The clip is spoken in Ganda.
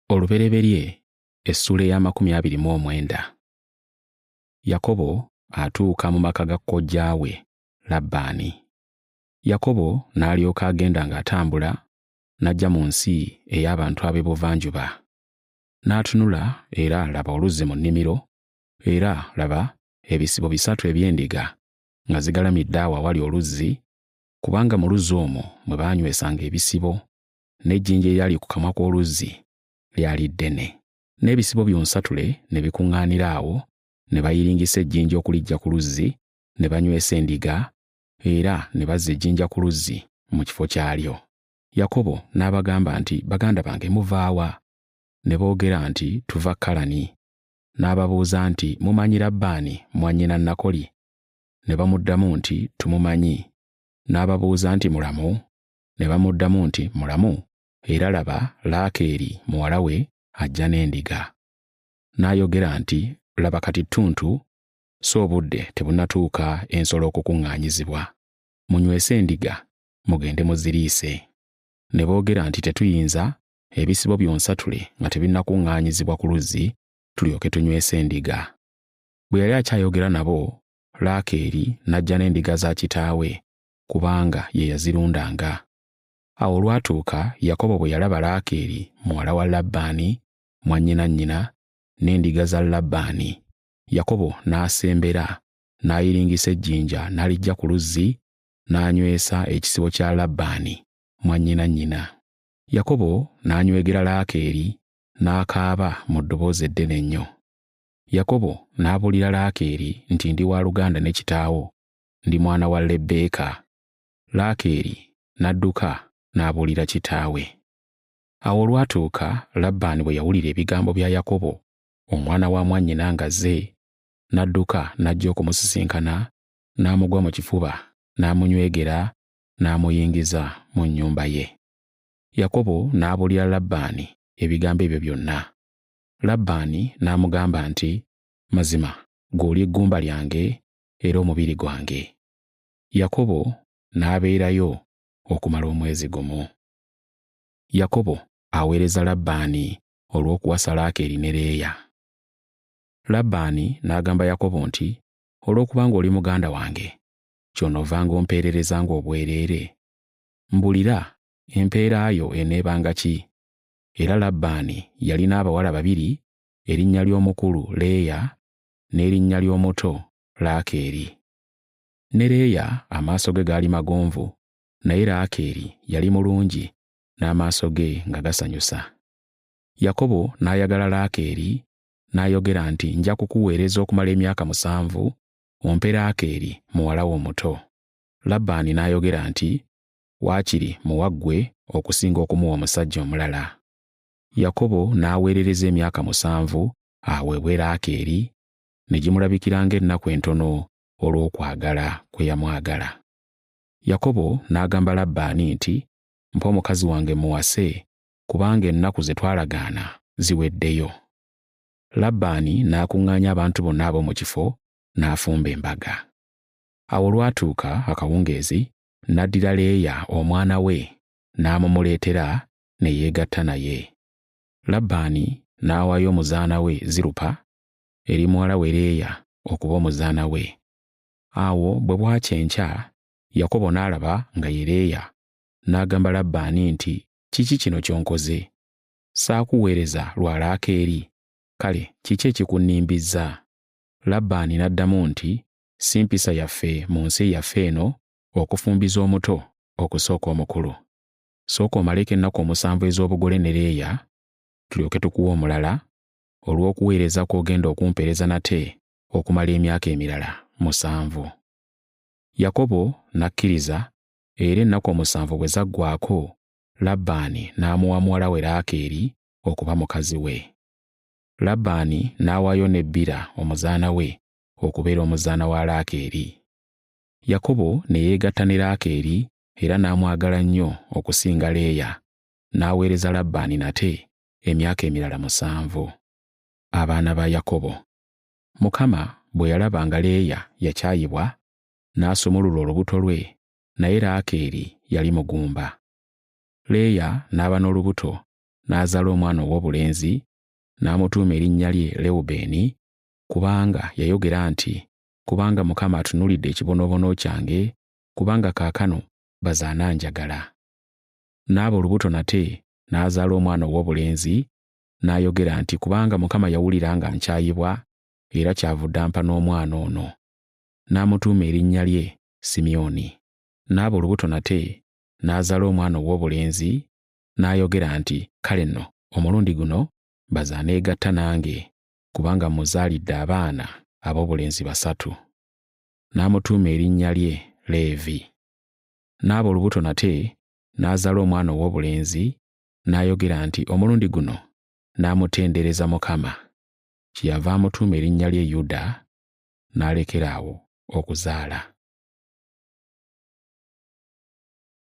Olubereberye essula eya29. Yakobo atuuka mu maka ga kojjaawe Labbaani. Yakobo n'alyoka agenda ng'atambula n'ajja mu nsi ey'abantu ab'ebuvanjuba. N'atunula era laba oluzzi mu nnimiro, era laba ebisibo 3 eby'endiga nga zigalamidde awo awali oluzzi, kubanga mu luzzi omwo mwe baanywesanga ebisibo, n'ejjinja eryali ku kamwa k'oluzzi lyali ddene. N'ebisibo byonsatule ne bikuŋŋaanira awo, ne bayiringisa ejjinja okuliggya ku luzzi, ne banywesa endiga, era ne bazza ejjinja ku luzzi mu kifo kyalyo. Yakobo n'abagamba nti, "Baganda bange, muva wa?" Ne boogera nti, "Tuva Kalani." N'ababuuza nti, "Mumanyi Labbaani mwannyina Nakoli?" Ne bamuddamu nti, "Tumumanyi." N'ababuuza nti, "Mulamu?" Ne bamuddamu nti, "Mulamu, era laba Laakeeri muwala we ajja n'endiga." N'ayogera nti, "Laba kati ttuntu, so obudde tebunnatuuka ensolo okukuŋŋaanyizibwa. Munywese endiga, mugende muziriise." Ne boogera nti, "Tetuyinza ebisibo byonsatule nga tebinnakuŋŋaanyizibwa ku luzzi, tulyoke tunywese endiga." Bwe yali akyayogera nabo, Laakeeri n'ajja n'endiga za kitaawe, kubanga ye yazirundanga. Awo olwatuuka Yakobo bwe yalaba Laakeeri muwala wa Labbaani, mwannyina nnyina, n'endiga za Labbaani, Yakobo n'asembera, n'ayiringisa ejjinja n'aliggya ku luzzi, n'anywesa ekisibo kya Labbaani, mwannyina nnyina. Yakobo n'anywegera Laakeeri, n'akaaba mu ddoboozi eddene ennyo. Yakobo n'abuulira Laakeeri nti, "Ndi waaluganda ne kitaawo, ndi mwana wa Lebbeeka." Laakeeri n'adduka n'abuulira kitaawe. Awo olwatuuka Labbaani bwe yawulira ebigambo bya Yakobo, omwana wa mwannyina ng'azze, n'adduka n'ajja okumusisinkana, n'amugwa mu kifuba, n'amunywegera, n'amuyingiza mu nnyumba ye. Yakobo n'abuulira Labbaani ebigambo ebyo byonna. Labbaani n'amugamba nti, "Mazima gw'oli eggumba lyange era omubiri gwange." Yakobo n'abeerayo okumala omwezi gumu. Yakobo aweereza Labbaani olw'okuwasa Laakeeri ne Leeya. Labbaani n'agamba Yakobo nti, "Olw'okubanga oli muganda wange, ky'onoovanga ompeererezanga obwereere? Mbulira, empeera yo eneebanga ki?" Era Labbaani yalina abawala 2, erinnya ly'omukulu Leeya n'erinnya ly'omuto Laakeeri. Ne Leeya amaaso ge gaali magonvu, naye Laakeeri yali mulungi n'amaaso ge nga gasanyusa. Yakobo n'ayagala Laakeeri, n'ayogera nti, "Nja kukuweereza okumala emyaka 7, ompe Laakeeri muwala wo omuto." Labbaani n'ayogera nti, "Waakiri muwa ggwe okusinga okumuwa omusajja omulala." Yakobo n'aweerereza emyaka 7 aweebwe Laakeeri, ne gimulabikira ng'ennaku entono olw'okwagala kwe yamwagala. Yakobo n'agamba Labbaani nti, "Mpa omukazi wange muwase, kubanga ennaku ze twalagaana ziweddeyo." Labbaani n'akuŋŋaanya abantu bonna ab'omu kifo, n'afumba embaga. Awo olwatuuka akawungeezi, n'addira Leeya omwana we n'amumuleetera, ne yeegatta naye. Labbaani n'awaayo omuzaana we Zirupa eri muwala we Leeya okuba omuzaana we. Awo bwe bwakya enkya, Yakobo n'alaba nga ye Leeya, n'agamba Labbaani nti, "Kiki kino ky'onkoze? Saakuweereza lwa Laakeeri? Kale kiki ekikunnimbizza?" Labbaani n'addamu nti, "Si mpisa yaffe mu nsi yaffe eno okufumbiza omuto okusooka omukulu. Sooka omaleko ennaku 7 ez'obugole ne Leeya, tulyoke tukuwe omulala, olw'okuweereza kw'ogenda okumpeereza nate okumala emyaka emirala 7. Yakobo n'akkiriza, era ennaku 7 bwe zaggwaako, Labbaani n'amuwa muwala we Laakeeri okuba mukazi we. Labbaani n'awaayo ne Bira omuzaana we okubeera omuzaana wa Laakeeri. Yakobo ne yeegatta ne Laakeeri era n'amwagala nnyo okusinga Leeya, n'aweereza Labbaani nate emyaka emirala 7. Abaana ba Yakobo. Mukama bwe yalaba nga Leeya yakyayibwa, n'asumulula olubuto lwe, naye Laakeeri yali mugumba. Leeya n'aba n'olubuto n'azaala omwana ow'obulenzi n'amutuuma erinnya lye Lewubeeni, kubanga yayogera nti, kubanga Mukama atunuulidde ekibonoobono kyange, kubanga kaakano bazaana njagala. N'aba olubuto nate n'azaala omwana ow'obulenzi n'ayogera nti, kubanga Mukama yawulira nga nkyayibwa era kyavudde ampa n'omwana ono, n'amutuuma erinnya lye Simyoni. N'aba olubuto nate n'azaala omwana ow'obulenzi n'ayogera nti, kale nno omulundi guno bazaaneegatta nange, kubanga muzaalidde abaana ab'obulenzi 3. N'amutuuma erinnya lye Leevi. N'aba olubuto nate n'azaala omwana ow'obulenzi n'ayogera nti, omulundi guno n'amutendereza Mukama, kyeyava amutuuma erinnya lye Yuda, n'alekeraawo okuzaala.